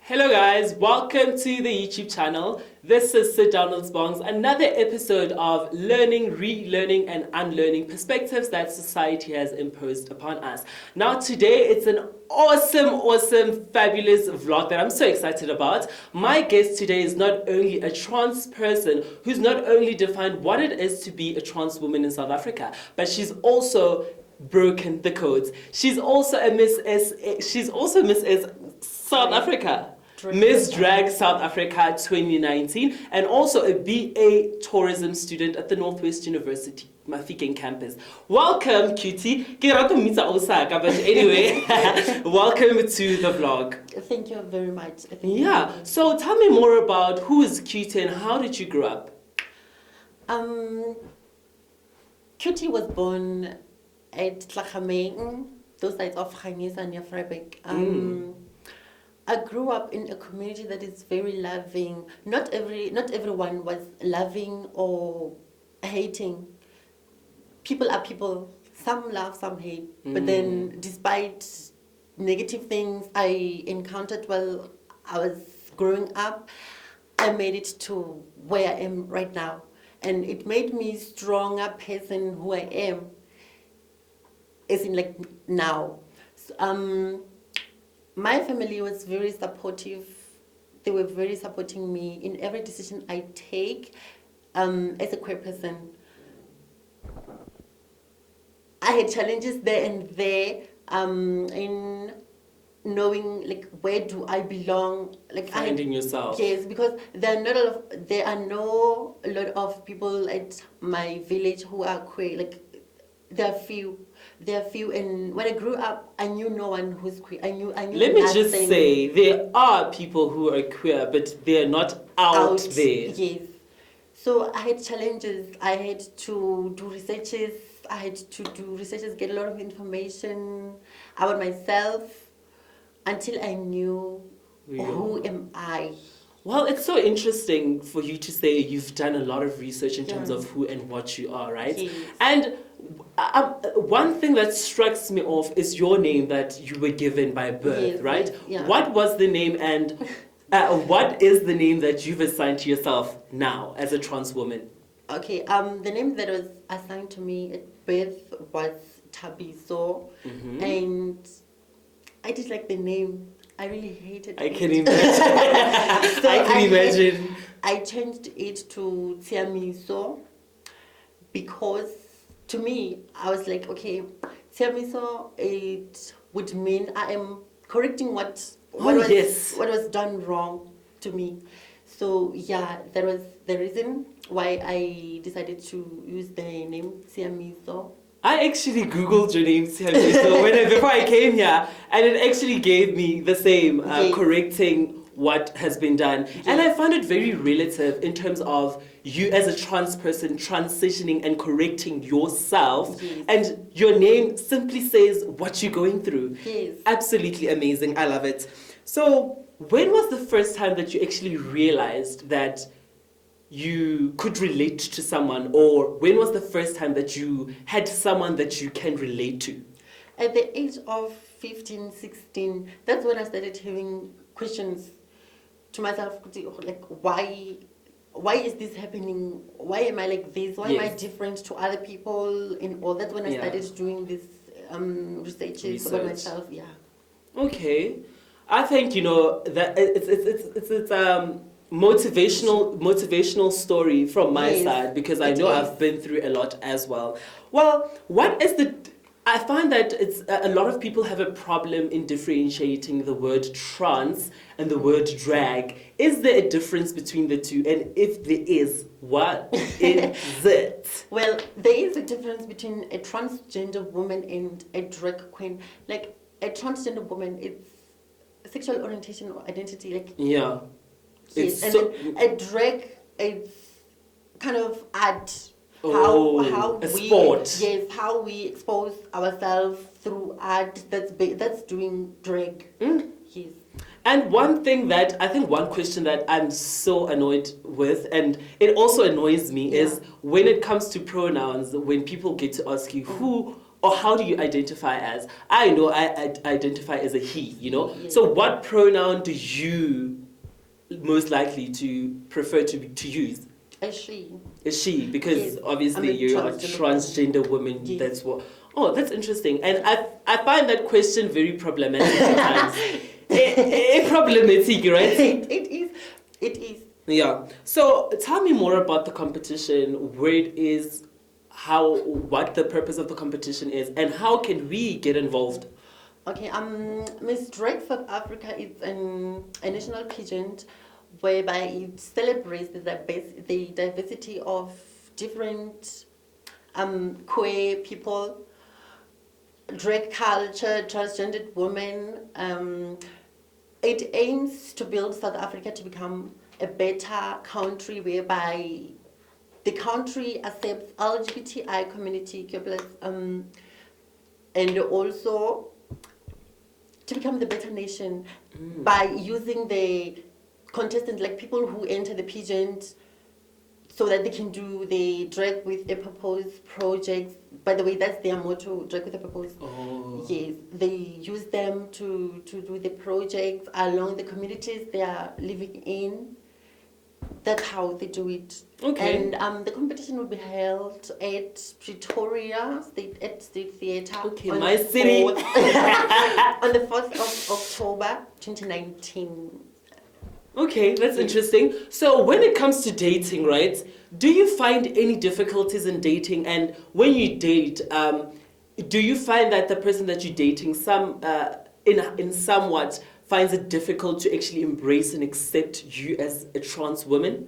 Hello guys, welcome to the YouTube channel. This is Sit Down with Bongs, another episode of learning, relearning and unlearning perspectives that society has imposed upon us. Now today it's an awesome, fabulous vlog that I'm so excited about. My guest today is not only a trans person who's not only defined what it is to be a trans woman in South Africa, but she's also broken the codes. She's also a Miss S. She's also Miss S. South Africa. Miss Drag South Africa 2019, and also a BA tourism student at the Northwest University Mafikeng campus. Welcome, Cuttiee. But anyway, welcome to the vlog. Thank you very much. Yeah, so tell me more about who is Cuttiee and how did you grow up? Cuttiee was born at Tlhagameng, those sides of Ghanisa near Vryburg. I grew up in a community that is very loving. Not everyone was loving or hating. People are people. Some love, some hate. But then, despite negative things I encountered while I was growing up, I made it to where I am right now. And it made me a stronger person who I am, as in like now. So, my family was very supportive. They were very supporting me in every decision I take as a queer person. I had challenges there and there in knowing like where do I belong, like Finding yourself. Yes, because there are no lot of people at my village who are queer. Like there are few, and when I grew up, I knew no one who's queer. I knew. Let me just say, there are people who are queer, but they're not out there. Yes. So I had challenges. I had to do researches. Get a lot of information about myself until I knew who am I. Well, it's so interesting for you to say you've done a lot of research in terms of who and what you are, right? Yes. And one thing that strikes me off is your name that you were given by birth, Yes, right? yes, yeah. What was the name and what is the name that you've assigned to yourself now as a trans woman? Okay, the name that was assigned to me at birth was Tabiso, and I did like the name. I really hated it. I can imagine. So I can imagine. I changed it to Tiamiso because to me, I was like, okay, Tiamiso, it would mean I am correcting what was done wrong to me. So yeah, that was the reason why I decided to use the name Tiamiso. I actually Googled your name, Siamisa, before I came here, and it actually gave me the same, correcting what has been done. Yes. And I found it very relative in terms of you as a trans person transitioning and correcting yourself, and your name simply says what you're going through. Yes. Absolutely amazing. I love it. So, when was the first time that you actually realized that you could relate to someone, or when was the first time that you had someone that you can relate to? At the age of 15, 16, that's when I started having questions to myself, like why is this happening? Why am I like this? Why am I different to other people? And all that's when I started doing this research about myself. Yeah. Okay, I think that it's motivational story from my side, because I know I've been through a lot as well. Well, I find that it's a lot of people have a problem in differentiating the word trans and the word drag. Is there a difference between the two? And if there is, what is it? Well, there is a difference between a transgender woman and a drag queen. Like a transgender woman, it's sexual orientation or identity. Like yeah. Yes, and then a drag, it's kind of art. How sport. Yes, how we expose ourselves through art. That's doing drag. Yes. And one question that I'm so annoyed with, and it also annoys me, is when it comes to pronouns, when people get to ask you, who or how do you identify as? I know I identify as a he, you know. Yes. So what pronoun do you most likely to prefer to use? A she. Is she? Because Yes. obviously I'm a you're a transgender woman. Yes. That's what. Oh, that's interesting. And I find that question very problematic at times. Problematic, right? It is. It is. Yeah. So tell me more about the competition, where it is, what the purpose of the competition is, and how can we get involved? Okay, Miss Drag South Africa is a national pageant whereby it celebrates the diversity of different queer people, drag culture, transgendered women. It aims to build South Africa to become a better country whereby the country accepts LGBTI community, and also to become the better nation by using the contestants, like people who enter the pageant, so that they can do the drag with a purpose projects. By the way, that's their motto, drag with a purpose. Oh. Yes, they use them to do the projects along the communities they are living in. That's how they do it. Okay. And the competition will be held at Pretoria State Theatre. Okay, my city. On the 4th of October 2019. Okay, that's interesting. So when it comes to dating, right, do you find any difficulties in dating? And when you date, do you find that the person that you're dating in somewhat finds it difficult to actually embrace and accept you as a trans woman?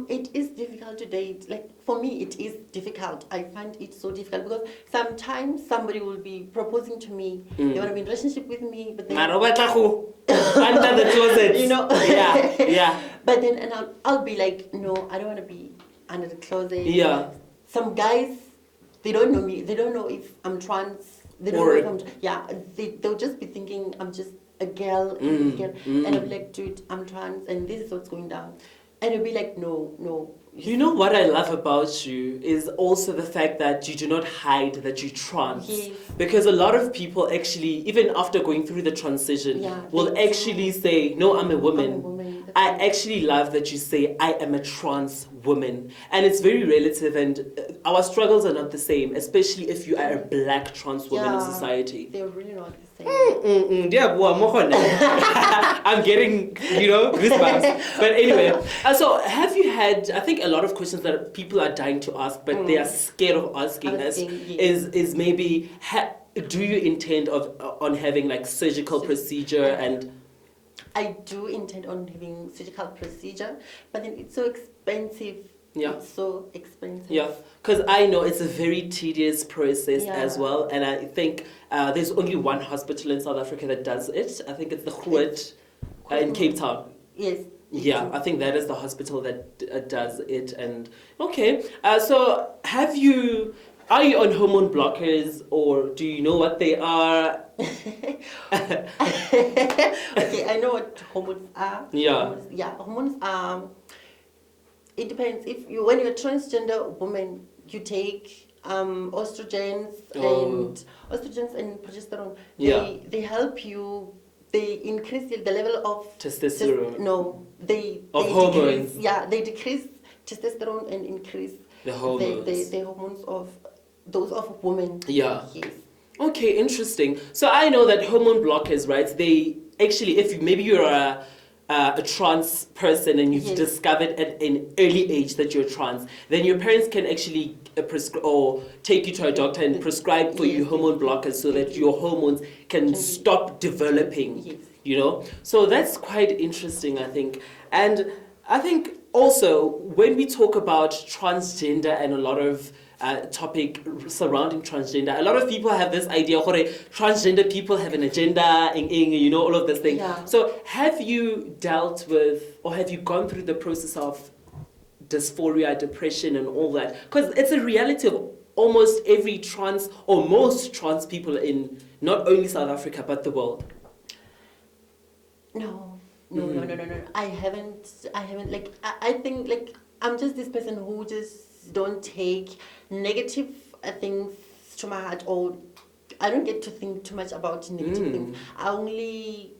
It is difficult to date. Like, for me, it is difficult. I find it so difficult because sometimes somebody will be proposing to me. They want to be in a relationship with me, but then Under the closet. you know. Yeah. But then, and I'll be like, no, I don't want to be under the closet. Yeah. Some guys, they don't know me. They don't know if I'm trans. They don't know if I'm they'll just be thinking I'm just a girl, and I'll be like, dude, I'm trans, and this is what's going down. And it'll be like, no. You know what I love about you is also the fact that you do not hide that you're trans. Yes. Because a lot of people actually, even after going through the transition, will actually say, no, I'm a woman. I actually love that you say, I am a trans woman. And it's very relative, and our struggles are not the same, especially if you are a black trans woman in society. They're really not the same. I'm getting, goosebumps. But anyway, so have you had, I think a lot of questions that people are dying to ask, but they are scared of asking us, is maybe, do you intend on having like surgical procedure? And I do intend on having surgical procedure, but then it's so expensive. Yeah. It's so expensive. Yeah, because I know it's a very tedious process as well, and I think there's only one hospital in South Africa that does it. I think it's the Cuttiee in Cape Town. Yes. Yeah, I think that is the hospital that does it. And okay, so are you on hormone blockers, or do you know what they are? Okay, I know what hormones are. Yeah. Hormones are. It depends. When you're a transgender woman, you take estrogens and progesterone. They help you. They increase the level of testosterone. They hormones. They decrease testosterone and increase the hormones. The hormones of those of women. Yeah. Yes. Okay, interesting. So I know that hormone blockers, right? They actually, if you're a trans person and you've discovered at an early age that you're trans, then your parents can actually or take you to a doctor and prescribe for you hormone blockers so that your hormones can stop developing. So that's quite interesting, I think. And I think also when we talk about transgender and a lot of topic surrounding transgender, a lot of people have this idea transgender people have an agenda, all of this thing. So have you dealt with, or have you gone through the process of dysphoria, depression and all that? Because it's a reality of almost every trans, or most trans people in not only South Africa but the world. No. I haven't. Like, I think, like, I'm just this person who just don't take negative things to my heart, or I don't get to think too much about negative things. I only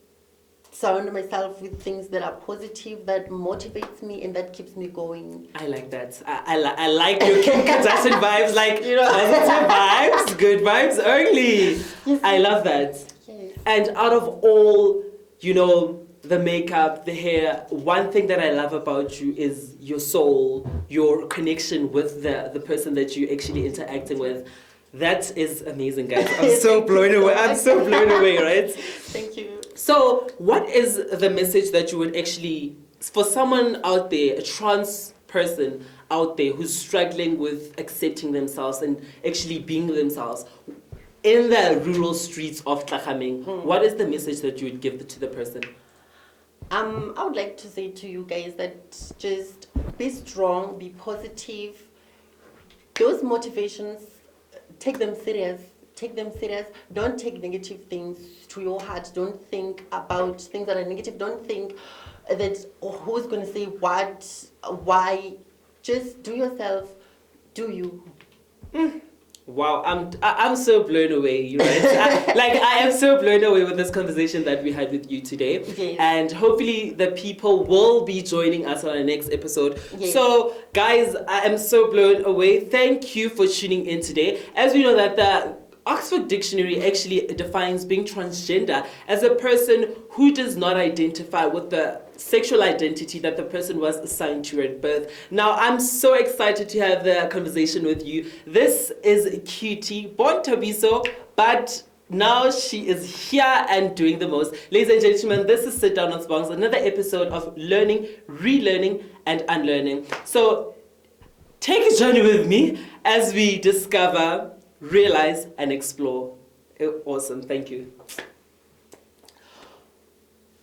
surround myself with things that are positive, that motivates me, and that keeps me going. I like that. I like your Kim Kardashian vibes, like You know. positive vibes, good vibes only. Yes. I love that. Yes. And out of all, the makeup, the hair, one thing that I love about you is your soul, your connection with the person that you're actually interacting with. That is amazing, guys. I'm so blown away. I'm so blown away, right? Thank you. So, what is the message that you would actually, for someone out there, a trans person out there who's struggling with accepting themselves and actually being themselves in the rural streets of Tlachameng, what is the message that you would give to the person? I would like to say to you guys that just be strong, be positive. Those motivations, take them serious. Take them serious. Don't take negative things to your heart. Don't think about things that are negative. Don't think that who's going to say what, why. Just do yourself. Do you. Wow, I'm so blown away, right? I am so blown away with this conversation that we had with you today. Yes. And hopefully the people will be joining us on our next episode. Yes. So, guys, I am so blown away. Thank you for tuning in today. As we know that the Oxford Dictionary actually defines being transgender as a person who does not identify with the sexual identity that the person was assigned to at birth. Now, I'm so excited to have the conversation with you. This is Cuttiee, born Tabiso, but now she is here and doing the most. Ladies and gentlemen, this is Sit Down on Spongs, another episode of learning, relearning, and unlearning. So take a journey with me as we discover, realize, and explore. Awesome. Thank you.